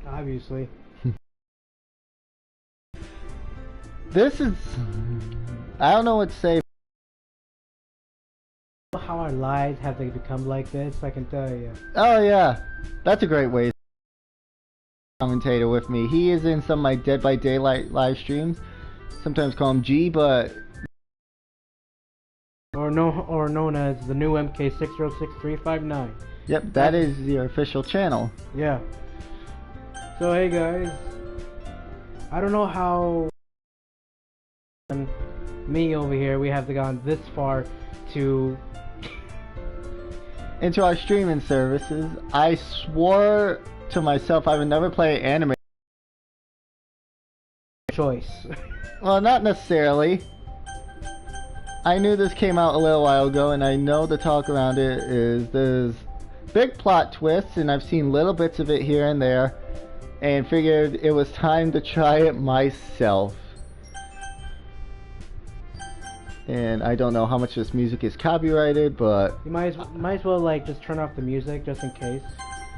Obviously. This is... I don't know what to say. How our lives have to become like this, I can tell you. Oh yeah, that's a great way to commentator with me. He is in some of my Dead by Daylight live streams. Sometimes call him G, but Or known as the new MK606359. yep, that is your official channel. Yeah. So hey guys, I don't know how me over here we have to gone this far to Into our streaming services. I swore to myself I would never play anime. choice. Well, not necessarily. I knew this came out a little while ago, and I know the talk around it is there's big plot twists, and I've seen little bits of it here and there, and figured it was time to try it myself. And I don't know how much this music is copyrighted, but You might as well like just turn off the music just in case.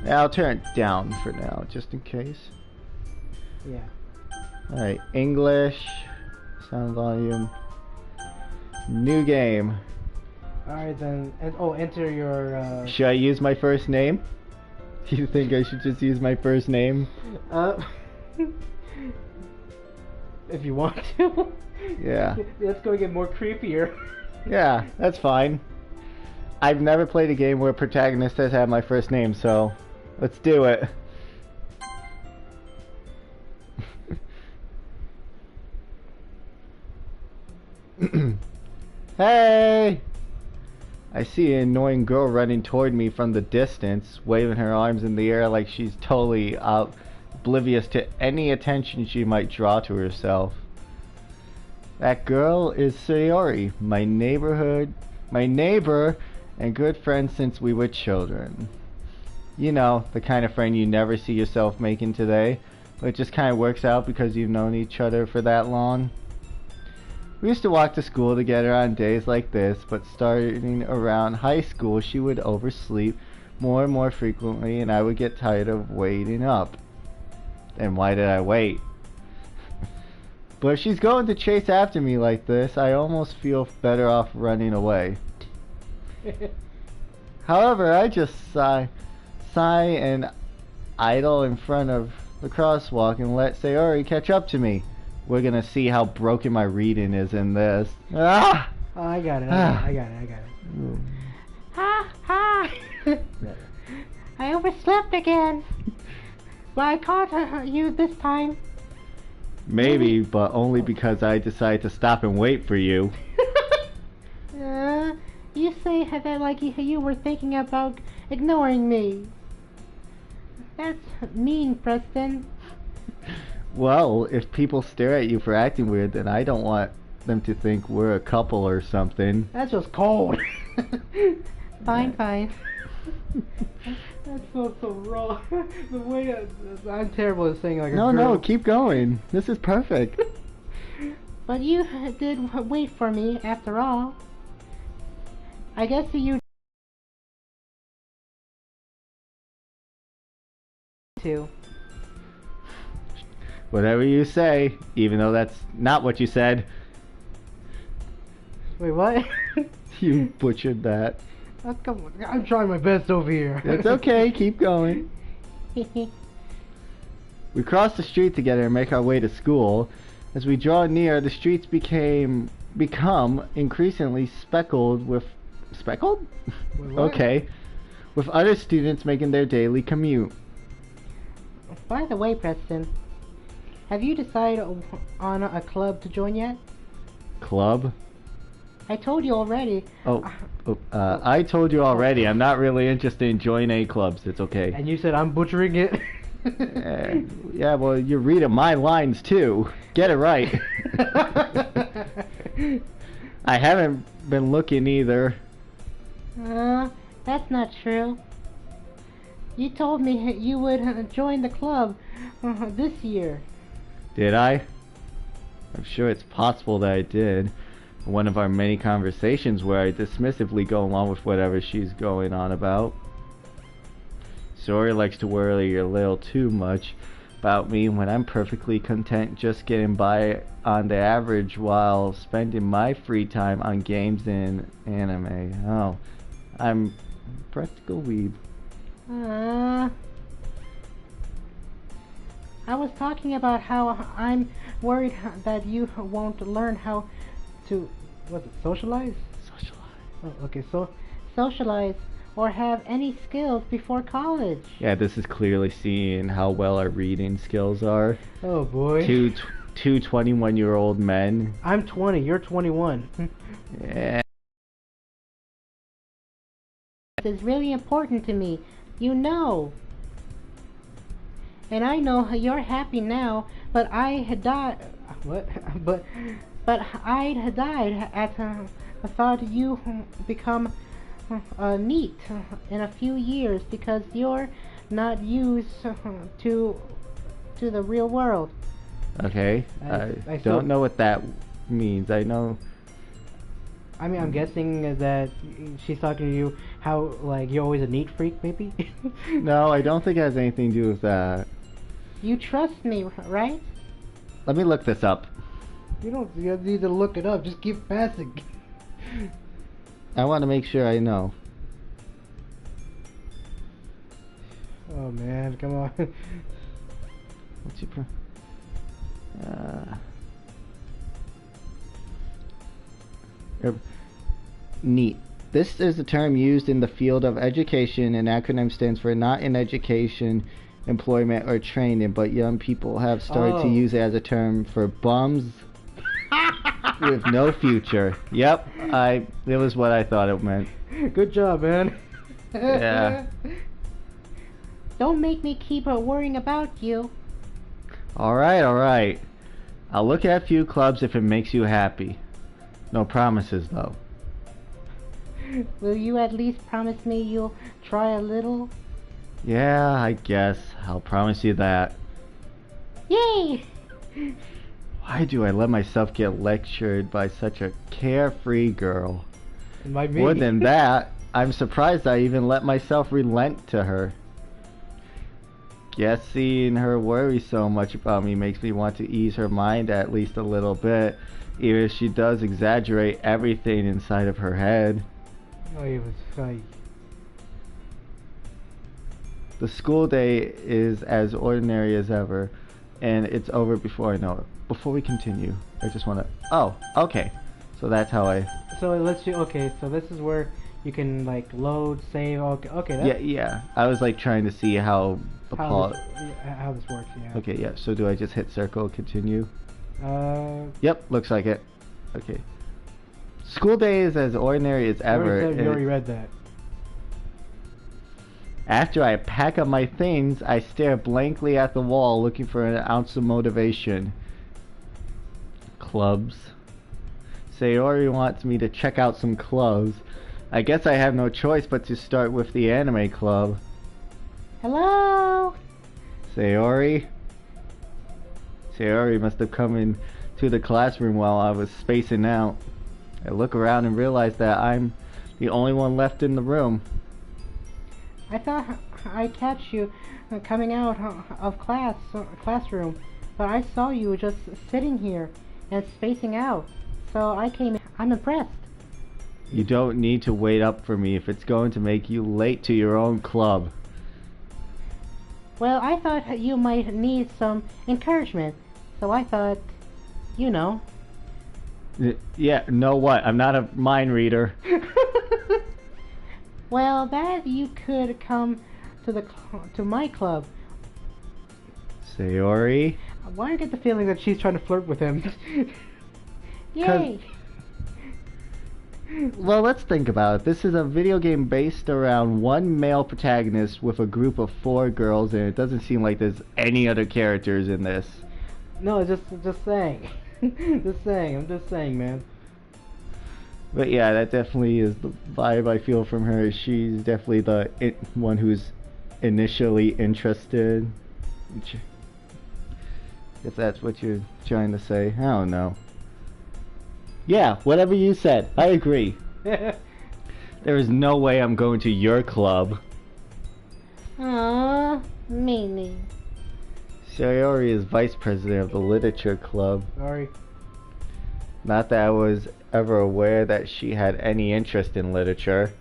I'll turn it down for now, just in case. Yeah. Alright, English, sound volume, new game. Alright then, and enter your Should I use my first name? Do you think I should just use my first name? if you want to. Yeah. Let's go get more creepier. Yeah, that's fine. I've never played a game where a protagonist has had my first name, so let's do it. Hey! I see an annoying girl running toward me from the distance, waving her arms in the air like she's totally oblivious to any attention she might draw to herself. That girl is Sayori, my neighbor and good friend since we were children. You know, the kind of friend you never see yourself making today, but it just kind of works out because you've known each other for that long. We used to walk to school together on days like this, but starting around high school she would oversleep more and more frequently, and I would get tired of waiting up. And why did I wait? But if she's going to chase after me like this, I almost feel better off running away. However, I just sigh and idle in front of the crosswalk and let Sayori catch up to me. We're gonna see how broken my reading is in this. Ah! Oh, I got it. I got it. Ha ha! I overslept again. But I caught you this time. Maybe, but only because I decided to stop and wait for you. You say that like you were thinking about ignoring me. That's mean, Preston. Well, if people stare at you for acting weird, then I don't want them to think we're a couple or something. That's just cold. Fine, fine. That's so wrong. The way I'm terrible at saying like a No, girl. no, keep going. This is perfect. But you did wait for me after all. I guess you too. Whatever you say, even though that's not what you said. Wait, what? You butchered that. Oh, come on. I'm trying my best over here. It's okay, keep going. We cross the street together and make our way to school. As we draw near, the streets become increasingly speckled with... Speckled? Wait, what? Okay. With other students making their daily commute. By the way, Preston, have you decided on a club to join yet? Club? I told you already. I told you already, I'm not really interested in joining any clubs, it's okay. And you said I'm butchering it? Yeah, well, you're reading my lines too. Get it right. I haven't been looking either. That's not true. You told me you would join the club this year. Did I? I'm sure it's possible that I did. One of our many conversations where I dismissively go along with whatever she's going on about. Sori likes to worry a little too much, about me when I'm perfectly content just getting by on the average while spending my free time on games and anime. Oh, I'm practical weeb. I was talking about how I'm worried that you won't learn how to, what's it, socialize? Socialize. Oh, okay, so socialize or have any skills before college. Yeah, this is clearly seeing how well our reading skills are. Oh boy. Two 21-year-old men. I'm 20, you're 21. Yeah. This is really important to me, you know. And I know you're happy now, but I had died. What? But I'd have died at I thought you become neat in a few years because you're not used to the real world. Okay. I don't know what that means. I know. I mean, I'm guessing that she's talking to you how, like, you're always a neat freak, maybe? No, I don't think it has anything to do with that. You trust me, right? Let me look this up. You need to look it up, just keep passing. I want to make sure I know. Oh man, come on. What's your neat. This is a term used in the field of education. An acronym stands for not in education, employment, or training, but young people have started to use it as a term for bums with no future. Yep, it was what I thought it meant. Good job, man. Yeah. Don't make me keep worrying about you. Alright. I'll look at a few clubs if it makes you happy. No promises, though. Will you at least promise me you'll try a little? Yeah, I guess. I'll promise you that. Yay! Why do I let myself get lectured by such a carefree girl? It might be. More than that, I'm surprised I even let myself relent to her. Guess seeing her worry so much about me makes me want to ease her mind at least a little bit, even if she does exaggerate everything inside of her head. Oh, it was like... The school day is as ordinary as ever, and it's over before I know it. Before we continue, I just want to... Oh, okay. So that's how I... So let's see. Okay, so this is where you can like load, save. Okay. That's Yeah. I was like trying to see how the plot... how this works. Yeah. Okay, yeah. So do I just hit circle, continue? Yep. Looks like it. Okay. School day is as ordinary as ever. You already read that. After I pack up my things, I stare blankly at the wall looking for an ounce of motivation. Clubs. Sayori wants me to check out some clubs. I guess I have no choice but to start with the anime club. Hello? Sayori must have come into the classroom while I was spacing out. I look around and realize that I'm the only one left in the room. I thought I'd catch you coming out of classroom, but I saw you just sitting here and spacing out, so I came in. I'm impressed. You don't need to wait up for me if it's going to make you late to your own club. Well, I thought you might need some encouragement, so I thought, you know. Yeah, know what? I'm not a mind reader. Well, that you could come to my club. Sayori? Why do I get the feeling that she's trying to flirt with him? Yay! Well, let's think about it. This is a video game based around one male protagonist with a group of 4 girls, and it doesn't seem like there's any other characters in this. No, just saying. I'm just saying, man. But yeah, that definitely is the vibe I feel from her. She's definitely the one who's initially interested. If that's what you're trying to say. I don't know. Yeah, whatever you said. I agree. There is no way I'm going to your club. Aww, Mimi. Sayori is vice president of the literature club. Sorry. Not that I was ever aware that she had any interest in literature.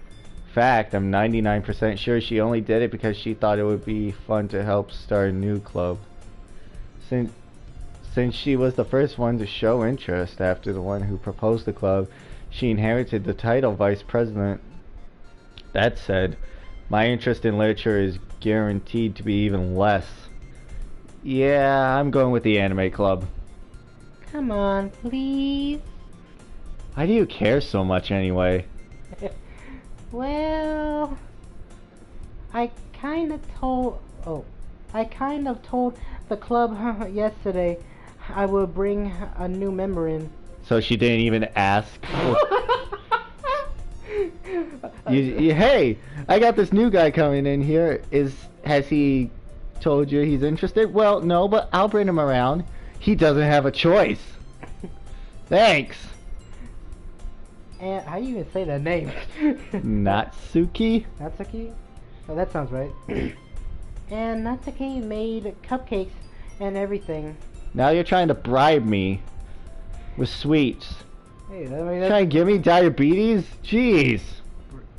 In fact, I'm 99% sure she only did it because she thought it would be fun to help start a new club. Since she was the first one to show interest after the one who proposed the club, she inherited the title vice president. That said, my interest in literature is guaranteed to be even less. Yeah, I'm going with the anime club. Come on, please. Why do you care so much anyway? Well, I kind of told the club yesterday I will bring a new member in. So she didn't even ask. Hey, I got this new guy coming in here. Has he told you he's interested? Well, no, but I'll bring him around. He doesn't have a choice. Thanks. And how do you even say that name? Natsuki? Natsuki? Oh, that sounds right. And Natsuki made cupcakes and everything. Now you're trying to bribe me with sweets. Hey, I mean, Trying to give me diabetes? Jeez.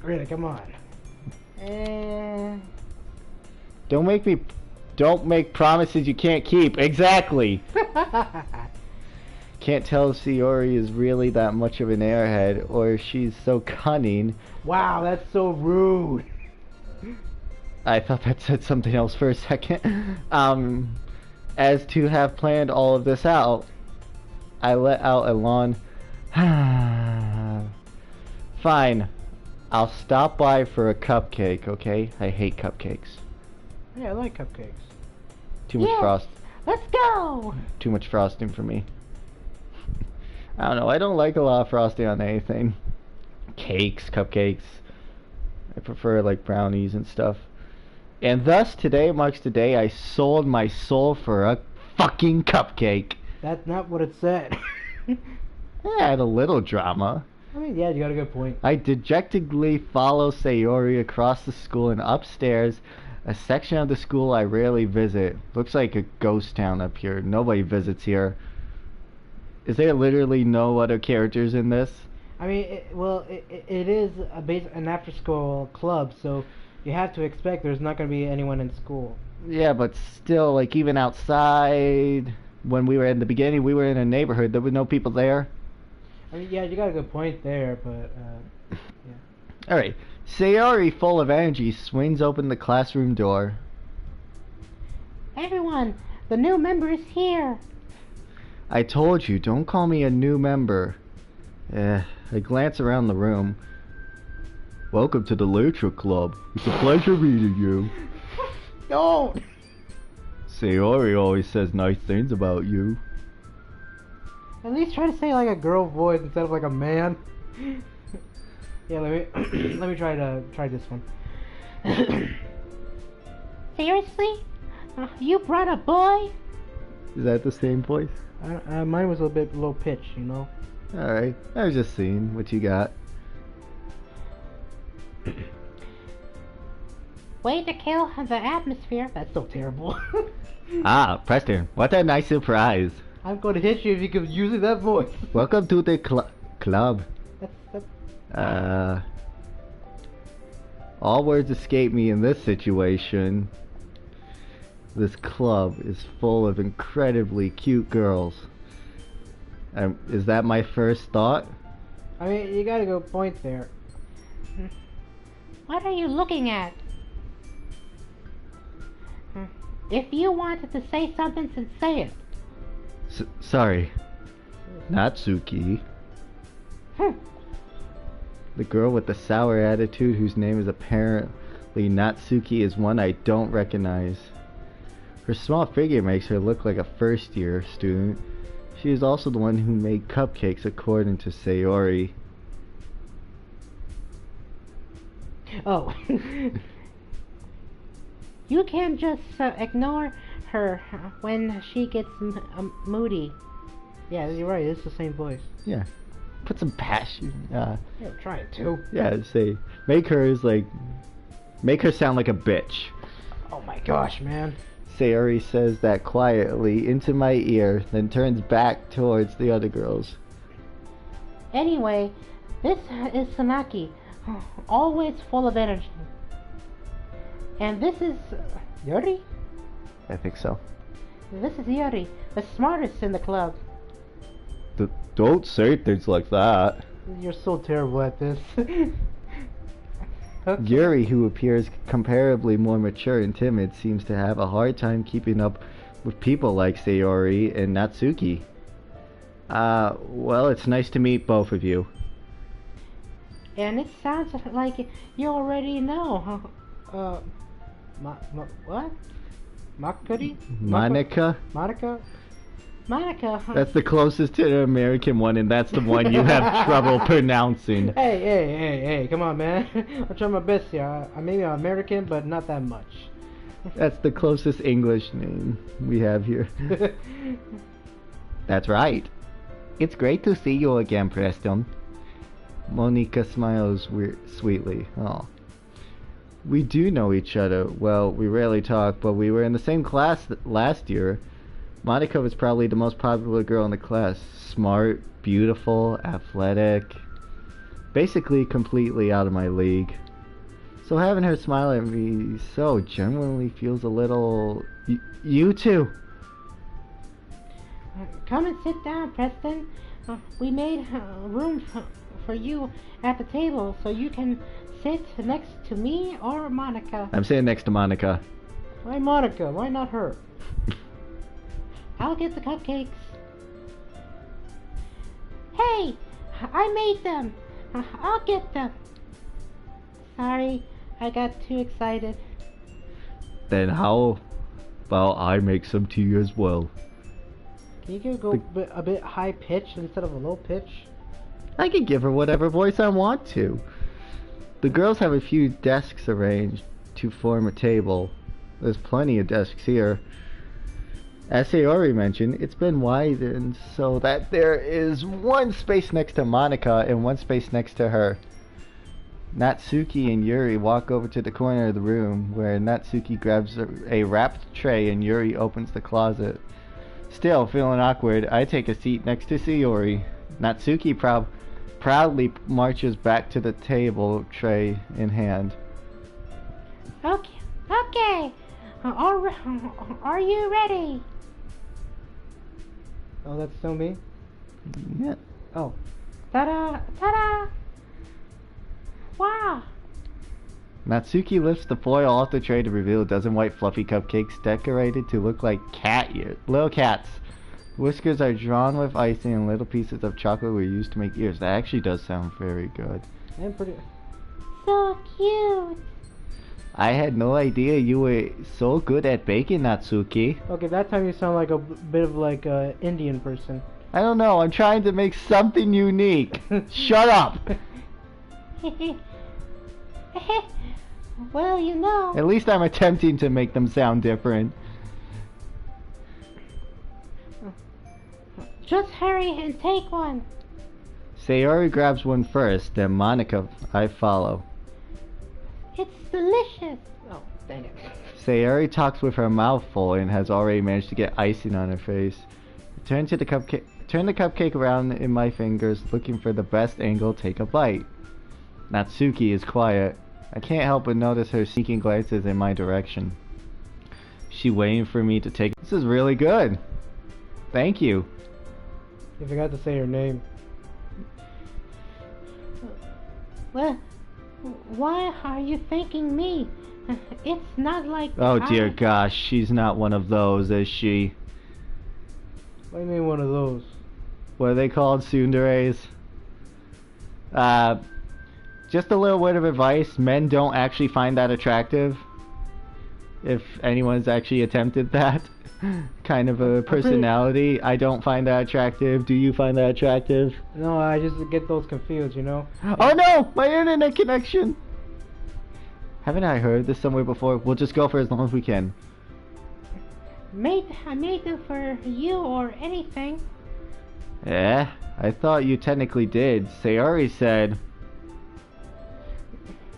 Really, come on. And Don't make promises you can't keep. Exactly. Can't tell if Sayori is really that much of an airhead or if she's so cunning. Wow, that's so rude. I thought that said something else for a second. As to have planned all of this out, I let out a long fine. I'll stop by for a cupcake, okay? I hate cupcakes. Yeah, I like cupcakes. Too much Yes. frost. let's go. Too much frosting for me. I don't know. I don't like a lot of frosting on anything. Cakes, cupcakes. I prefer like brownies and stuff. And thus, today marks the day I sold my soul for a fucking cupcake. That's not what it said. I had a little drama. I mean, yeah, you got a good point. I dejectedly follow Sayori across the school and upstairs, a section of the school I rarely visit. Looks like a ghost town up here. Nobody visits here. Is there literally no other characters in this? I mean, it is an after-school club, so you have to expect there's not going to be anyone in school. Yeah, but still, like, even outside, when we were in the beginning, we were in a neighborhood. There were no people there. I mean, yeah, you got a good point there, but, yeah. Alright, Sayori, full of energy, swings open the classroom door. Everyone, the new member is here. I told you, don't call me a new member. I glance around the room. Welcome to the Literature Club. It's a pleasure meeting you. Don't! Sayori always says nice things about you. At least try to say like a girl voice instead of like a man. Yeah, let me try this one. Seriously? You brought a boy? Is that the same voice? Mine was a bit low pitch, you know. Alright, I was just seeing what you got. Way to kill the atmosphere. That's so terrible. Ah, Preston, what a nice surprise. I'm going to hit you if you keep using that voice. Welcome to the club. That's All words escape me in this situation. This club is full of incredibly cute girls. Is that my first thought? I mean, you got a good point there. What are you looking at? If you wanted to say something, then say it. Sorry. Natsuki. The girl with the sour attitude whose name is apparently Natsuki is one I don't recognize. Her small figure makes her look like a first-year student. She is also the one who made cupcakes according to Sayori. Oh. You can just ignore her when she gets moody. Yeah, you're right. It's the same voice. Yeah. Put some passion. Yeah, try it too. Yeah, make her sound like a bitch. Oh my gosh, man. Sayori says that quietly into my ear, then turns back towards the other girls. Anyway, this is Sanaki, always full of energy. And this is Yuri? I think so. This is Yuri, the smartest in the club. Don't say things like that. You're so terrible at this. Okay. Yuri, who appears comparably more mature and timid, seems to have a hard time keeping up with people like Sayori and Natsuki. Well, it's nice to meet both of you. And it sounds like you already know. What? Makuri? Monica? Monica? Monica. That's the closest to the American one, and that's the one you have trouble pronouncing. Hey, come on, man. I'm trying my best here. Maybe I'm American, but not that much. That's the closest English name we have here. That's right. It's great to see you again, Preston. Monica smiles sweetly. Oh. We do know each other. Well, we rarely talk, but we were in the same class last year. Monica was probably the most popular girl in the class. Smart, beautiful, athletic. Basically completely out of my league. So having her smile at me so genuinely feels a little... You too! Come and sit down, Preston. We made room for you at the table so you can sit next to me or Monica. I'm sitting next to Monica. Why Monica? Why not her? I'll get the cupcakes. Hey! I made them! I'll get them! Sorry, I got too excited. Then how about I make some tea as well? Can you go a bit high pitch instead of a low pitch? I can give her whatever voice I want to. The girls have a few desks arranged to form a table. There's plenty of desks here. As Sayori mentioned, it's been widened so that there is one space next to Monica and one space next to her. Natsuki and Yuri walk over to the corner of the room where Natsuki grabs a wrapped tray and Yuri opens the closet. Still feeling awkward, I take a seat next to Sayori. Natsuki proudly marches back to the table, tray in hand. Okay. Are you ready? Oh, that's still me? Yeah. Oh. Ta-da! Ta-da! Wow! Natsuki lifts the foil off the tray to reveal a dozen white fluffy cupcakes decorated to look like cat ears. Little cats. Whiskers are drawn with icing and little pieces of chocolate were used to make ears. That actually does sound very good. And pretty... So cute! I had no idea you were so good at baking, Natsuki. Okay, that time you sound like a bit of like a Indian person. I don't know, I'm trying to make something unique. Shut up! Well, you know. At least I'm attempting to make them sound different. Just hurry and take one. Sayori grabs one first, then Monica, I follow. It's delicious. Oh, dang it. Sayori talks with her mouth full and has already managed to get icing on her face. Turn the cupcake around in my fingers, looking for the best angle, take a bite. Natsuki is quiet. I can't help but notice her sneaking glances in my direction. She waiting for me to take... This is really good. Thank you. You forgot to say her name. Well, why are you thanking me? It's not like... Oh dear gosh, she's not one of those, is she? What do you mean one of those? What are they called? Tsunderes? Just a little word of advice. Men don't actually find that attractive. If anyone's actually attempted that kind of a personality. I don't find that attractive. Do you find that attractive? No, I just get those confused, you know? Oh no! My internet connection! Haven't I heard this somewhere before? We'll just go for as long as we can. I made them for you or anything. I thought you technically did. Sayori said...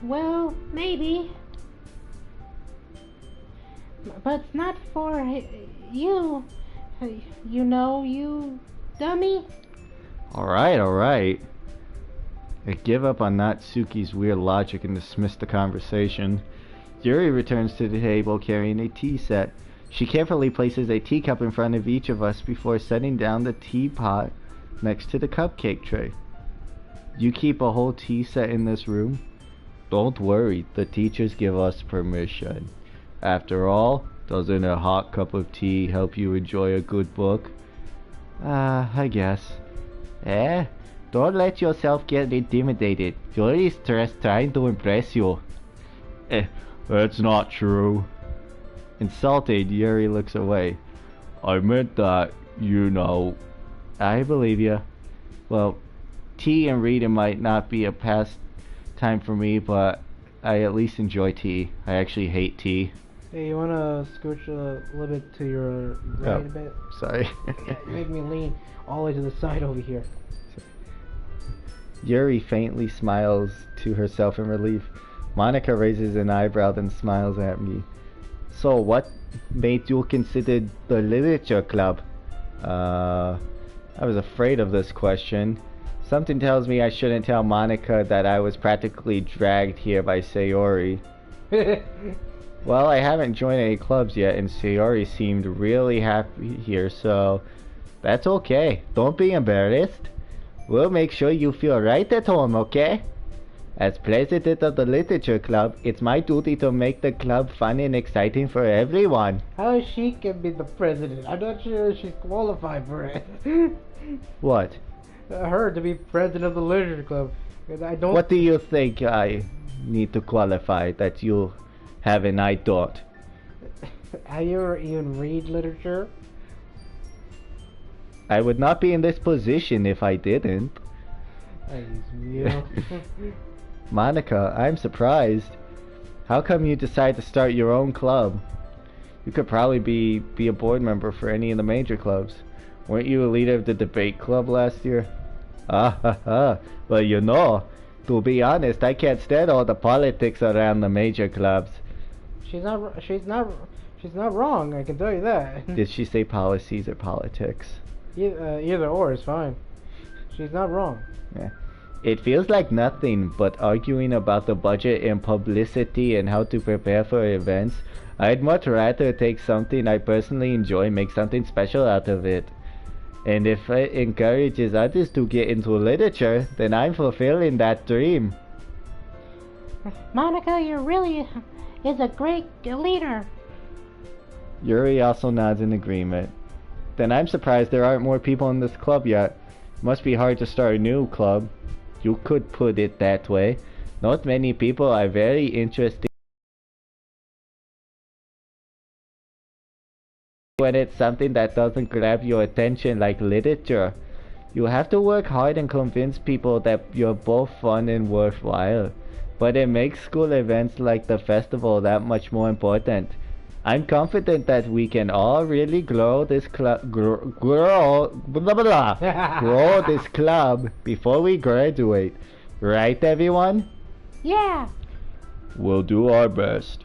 Well, maybe. But it's not for you. You know, you dummy. Alright. I give up on Natsuki's weird logic and dismiss the conversation. Yuri returns to the table carrying a tea set. She carefully places a teacup in front of each of us before setting down the teapot next to the cupcake tray. You keep a whole tea set in this room? Don't worry, the teachers give us permission. After all, doesn't a hot cup of tea help you enjoy a good book? I guess. Don't let yourself get intimidated. Yuri's just trying to impress you. That's not true. Insulted, Yuri looks away. I meant that, you know. I believe you. Well, tea and reading might not be a pastime for me, but I at least enjoy tea. I actually hate tea. Hey, you wanna scooch a little bit to your right a bit? Sorry. Yeah, you make me lean all the way to the side over here. Yuri faintly smiles to herself in relief. Monica raises an eyebrow then smiles at me. So what made you consider the literature club? I was afraid of this question. Something tells me I shouldn't tell Monica that I was practically dragged here by Sayori. Well, I haven't joined any clubs yet, and Sayori seemed really happy here, so that's okay. Don't be embarrassed. We'll make sure you feel right at home, okay? As president of the literature club, it's my duty to make the club fun and exciting for everyone. How she can be the president? I'm not sure she's qualified for it. What? Her to be president of the literature club. I don't. What do you think I need to qualify that you have and I don't? Have you ever even read literature? I would not be in this position if I didn't. Ay, Dios mío. Monica, I'm surprised. How come you decide to start your own club? You could probably be a board member for any of the major clubs. Weren't you a leader of the debate club last year? Well, you know, to be honest, I can't stand all the politics around the major clubs. She's not wrong. I can tell you that. Did she say policies or politics? Either or is fine. She's not wrong. Yeah. It feels like nothing but arguing about the budget and publicity and how to prepare for events. I'd much rather take something I personally enjoy and make something special out of it. And if it encourages others to get into literature, then I'm fulfilling that dream. Monica, you really is a great leader. Yuri also nods in agreement. Then I'm surprised there aren't more people in this club yet. Must be hard to start a new club. You could put it that way. Not many people are very interested when it's something that doesn't grab your attention like literature. You have to work hard and convince people that you're both fun and worthwhile. But it makes school events like the festival that much more important. I'm confident that we can all really grow this club, grow this club before we graduate. Right, everyone? Yeah, We'll do our best.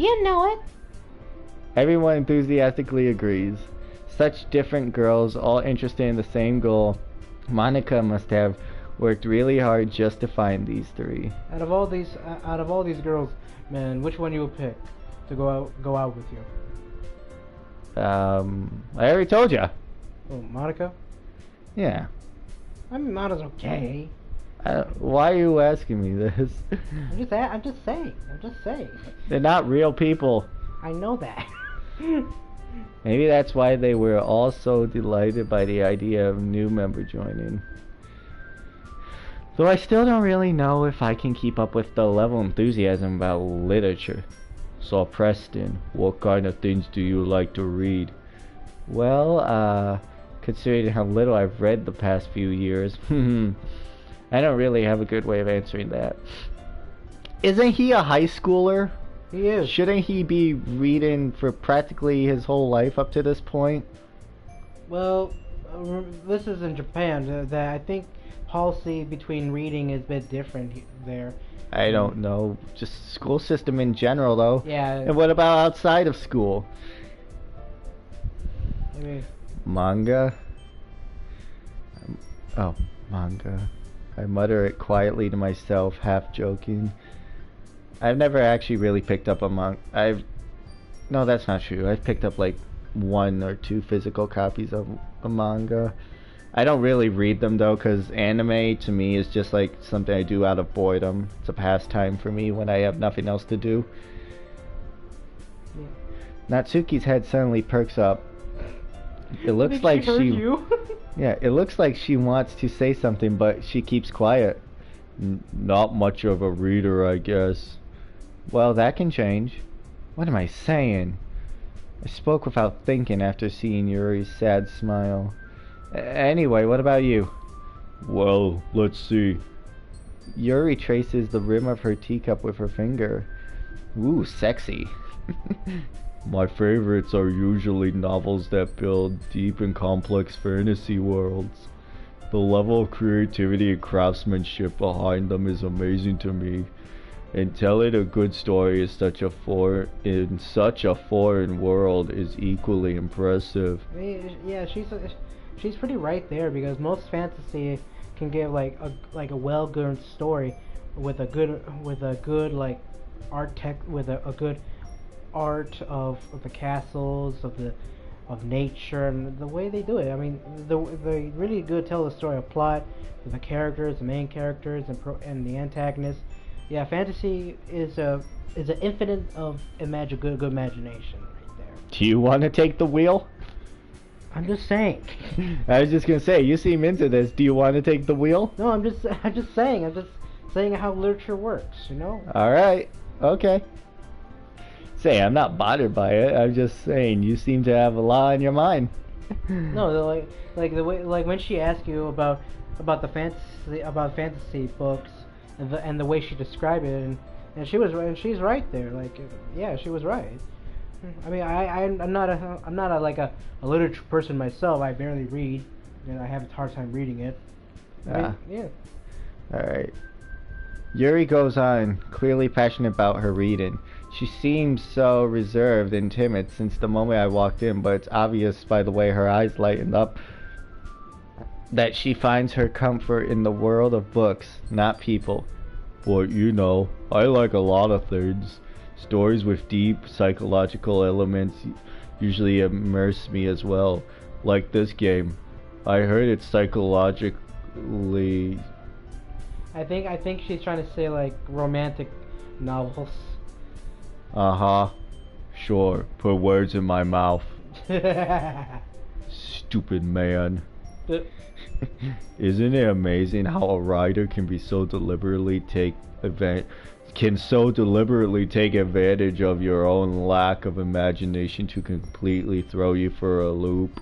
you know it. Everyone enthusiastically agrees. Such different girls, all interested in the same goal. Monica must have worked really hard just to find these three. Out of all these girls, man, which one you would pick to go out with you? I already told you. Oh, Monica. Yeah. I mean, Monica's okay. Why are you asking me this? I'm just saying. They're not real people. I know that. Maybe that's why they were all so delighted by the idea of a new member joining. Though I still don't really know if I can keep up with the level of enthusiasm about literature. So Preston, what kind of things do you like to read? Well, considering how little I've read the past few years, I don't really have a good way of answering that. Isn't he a high schooler? He is. Shouldn't he be reading for practically his whole life up to this point? Well, this is in Japan. That I think policy between reading is a bit different there. I don't know. Just school system in general, though. Yeah. And what about outside of school? I mean, Manga? Oh, manga. I mutter it quietly to myself, half joking. I've never actually really picked up a manga. No, that's not true. I've picked up like 1 or 2 physical copies of a manga. I don't really read them though, because anime to me is just like something I do out of boredom. It's a pastime for me when I have nothing else to do. yeah. Natsuki's head suddenly perks up. It looks Did like heard you? yeah, it looks like she wants to say something, but she keeps quiet. Not much of a reader, I guess. Well, that can change. What am I saying? I spoke without thinking after seeing Yuri's sad smile. Anyway, what about you? Well, let's see. Yuri traces the rim of her teacup with her finger. Ooh, sexy. My favorites are usually novels that build deep and complex fantasy worlds. The level of creativity and craftsmanship behind them is amazing to me. And telling a good story in such a foreign world is equally impressive. I mean, yeah, she's pretty right there, because most fantasy can give like a well-done story with a good like art tech with a good art of the castles of nature and the way they do it. I mean, they really good tell the story of plot with the characters, the main characters, and the antagonists. Yeah, fantasy is an infinite of good imagination right there. Do you want to take the wheel? I'm just saying. I was just gonna say, you seem into this. Do you want to take the wheel? No, I'm just saying how literature works, you know? Alright, okay. Say, I'm not bothered by it. I'm just saying, you seem to have a lot on your mind. No, like the way, like when she asked you about the fantasy books and the way she described it, and she's right there. Like, yeah, she was right. I mean, I'm not a literature person myself. I barely read, and I have a hard time reading it. Yeah. Alright. Yuri goes on, clearly passionate about her reading. She seems so reserved and timid since the moment I walked in, but it's obvious by the way her eyes lightened up that she finds her comfort in the world of books, not people. But you know, I like a lot of things. Stories with deep psychological elements usually immerse me as well. Like this game. I heard it's psychologically... I think she's trying to say like romantic novels. Uh-huh. Sure, put words in my mouth. Stupid man. Isn't it amazing how a writer can so deliberately take advantage of your own lack of imagination to completely throw you for a loop?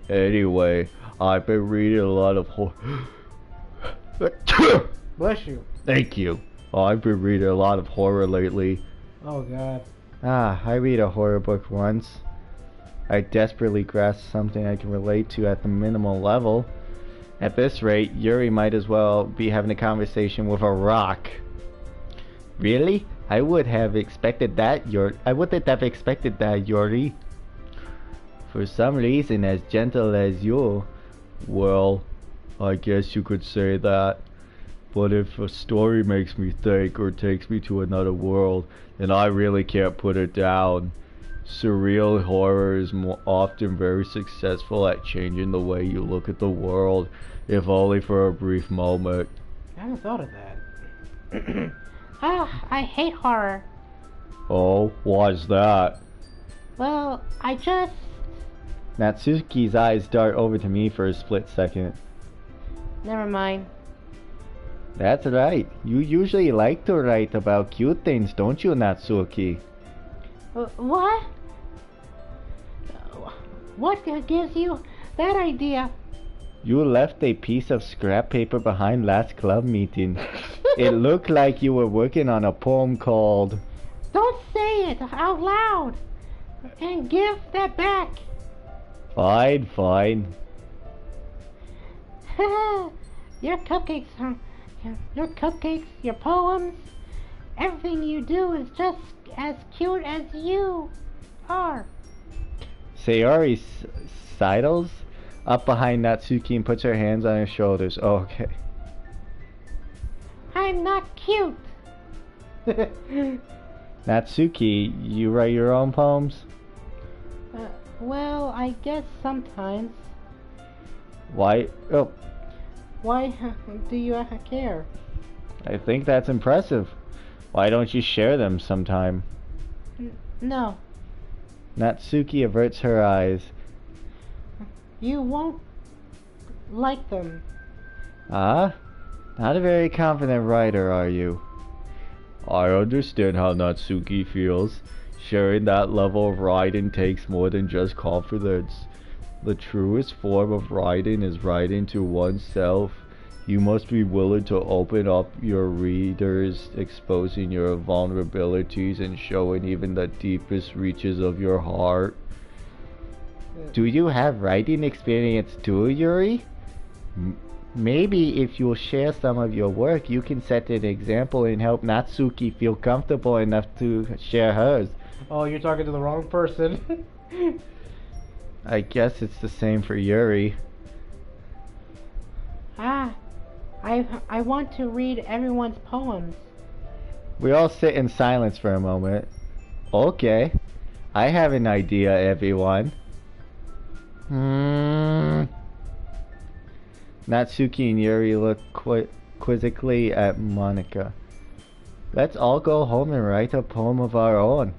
Anyway, I've been reading a lot of Bless you. Thank you. I've been reading a lot of horror lately. Oh God. I read a horror book once. I desperately grasped something I can relate to at the minimal level. At this rate, Yuri might as well be having a conversation with a rock. Really? I wouldn't have expected that, Yuri. For some reason, as gentle as you. Well, I guess you could say that. But if a story makes me think or takes me to another world, then I really can't put it down. Surreal horror is often very successful at changing the way you look at the world, if only for a brief moment. I haven't thought of that. I hate horror. Oh, why's that? Well, Natsuki's eyes dart over to me for a split second. Never mind. That's right. You usually like to write about cute things, don't you, Natsuki? What? What gives you that idea? You left a piece of scrap paper behind last club meeting. It looked like you were working on a poem called... Don't say it out loud! And give that back! Fine. Your cupcakes Your cupcakes, your poems, everything you do is just as cute as you are. Sayori sidles up behind Natsuki and puts her hands on her shoulders. Oh, okay. I'm not cute. Natsuki, you write your own poems? Well, I guess sometimes. Why? Oh, Why do you care? I think that's impressive. Why don't you share them sometime? No, Natsuki averts her eyes. you won't like them. Ah? Not a very confident writer, are you? I understand how Natsuki feels. Sharing that level of writing takes more than just confidence. The truest form of writing is writing to oneself. You must be willing to open up your readers, exposing your vulnerabilities and showing even the deepest reaches of your heart. Do you have writing experience too, Yuri? Maybe if you'll share some of your work, you can set an example and help Natsuki feel comfortable enough to share hers. Oh, you're talking to the wrong person. I guess it's the same for Yuri. I want to read everyone's poems. We all sit in silence for a moment. Okay. I have an idea, everyone. Natsuki and Yuri look quizzically at Monica. Let's all go home and write a poem of our own.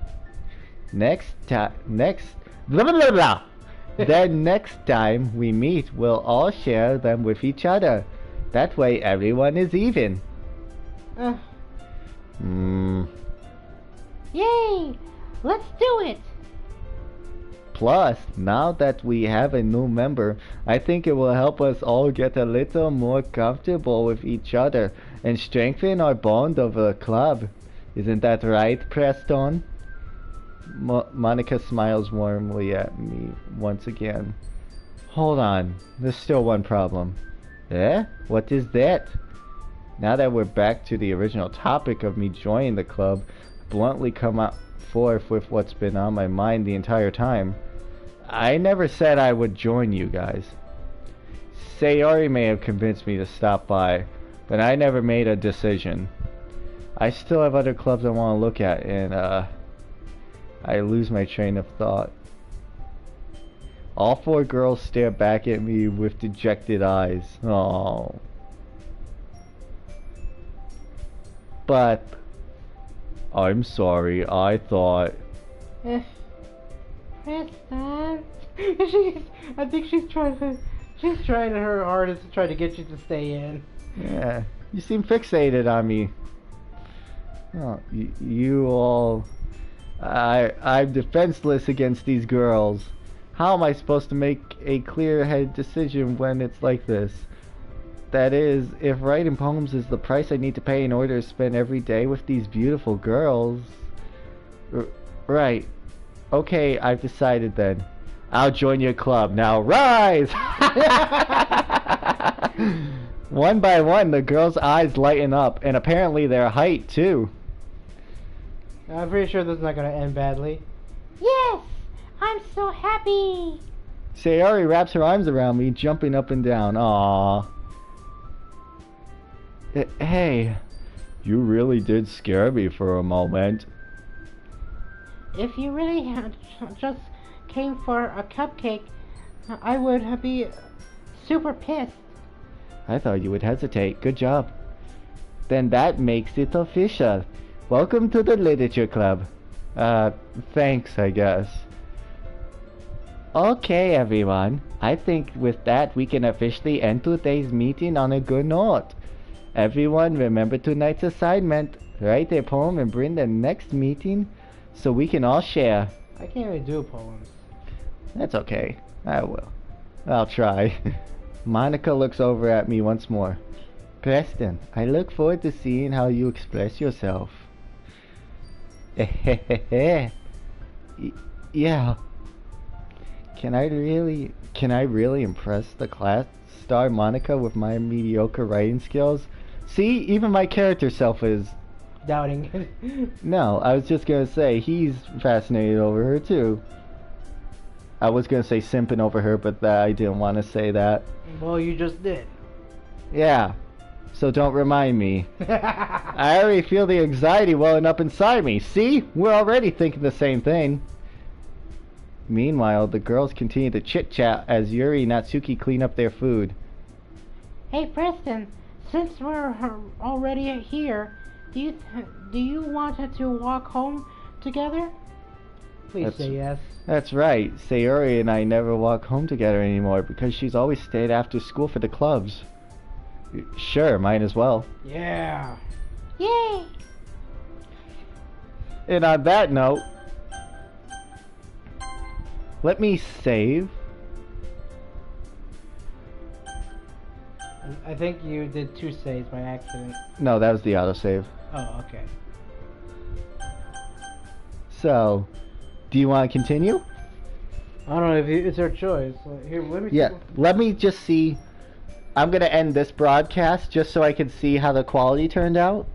Next blah blah blah blah. Then next time we meet, we'll all share them with each other. That way everyone is even. Yay! Let's do it! Plus, now that we have a new member, I think it will help us all get a little more comfortable with each other and strengthen our bond of a club. Isn't that right, Preston? Monica smiles warmly at me once again. Hold on, there's still one problem. Eh? What is that? Now that we're back to the original topic of me joining the club, bluntly come out forth with what's been on my mind the entire time. I never said I would join you guys. Sayori may have convinced me to stop by, but I never made a decision. I still have other clubs I want to look at, and I lose my train of thought. All four girls stare back at me with dejected eyes. Oh. But I'm sorry, I thought... Preston. I think she's trying her hardest to try to get you to stay in. Yeah, you seem fixated on me. Oh, you all... I'm defenseless against these girls. How am I supposed to make a clear-headed decision when it's like this? That is, if writing poems is the price I need to pay in order to spend every day with these beautiful girls... Right. Okay, I've decided then. I'll join your club. Now rise! One by one, the girls' eyes lighten up, and apparently their height too. I'm pretty sure this is not going to end badly. Yes! I'm so happy! Sayori wraps her arms around me, jumping up and down. Aww. Hey, you really did scare me for a moment. If you really had just came for a cupcake, I would be super pissed. I thought you would hesitate. Good job. Then that makes it official. Welcome to the Literature Club. Thanks, I guess. Okay, everyone. I think with that we can officially end today's meeting on a good note. Everyone remember tonight's assignment. Write a poem and bring the next meeting so we can all share. I can't really do poems. That's okay. I will. I'll try. Monica looks over at me once more. Preston, I look forward to seeing how you express yourself. Yeah. Can I really impress the class star Monica with my mediocre writing skills? See, even my character self is... Doubting. No, I was just gonna say, he's fascinated over her too. I was gonna say simping over her, but I didn't want to say that. Well, you just did. Yeah, so don't remind me. I already feel the anxiety welling up inside me. See? We're already thinking the same thing. Meanwhile, the girls continue to chit-chat as Yuri and Natsuki clean up their food. Hey, Preston, since we're already here, do you want to walk home together? Please say yes. That's right. Sayori and I never walk home together anymore because she's always stayed after school for the clubs. Sure, might as well. Yeah. Yay! And on that note, let me save. I think you did 2 saves by accident. No, that was the autosave. Oh, okay. So, do you want to continue? I don't know if it's her choice. Here, let me. Yeah, let me just see. I'm gonna end this broadcast just so I can see how the quality turned out.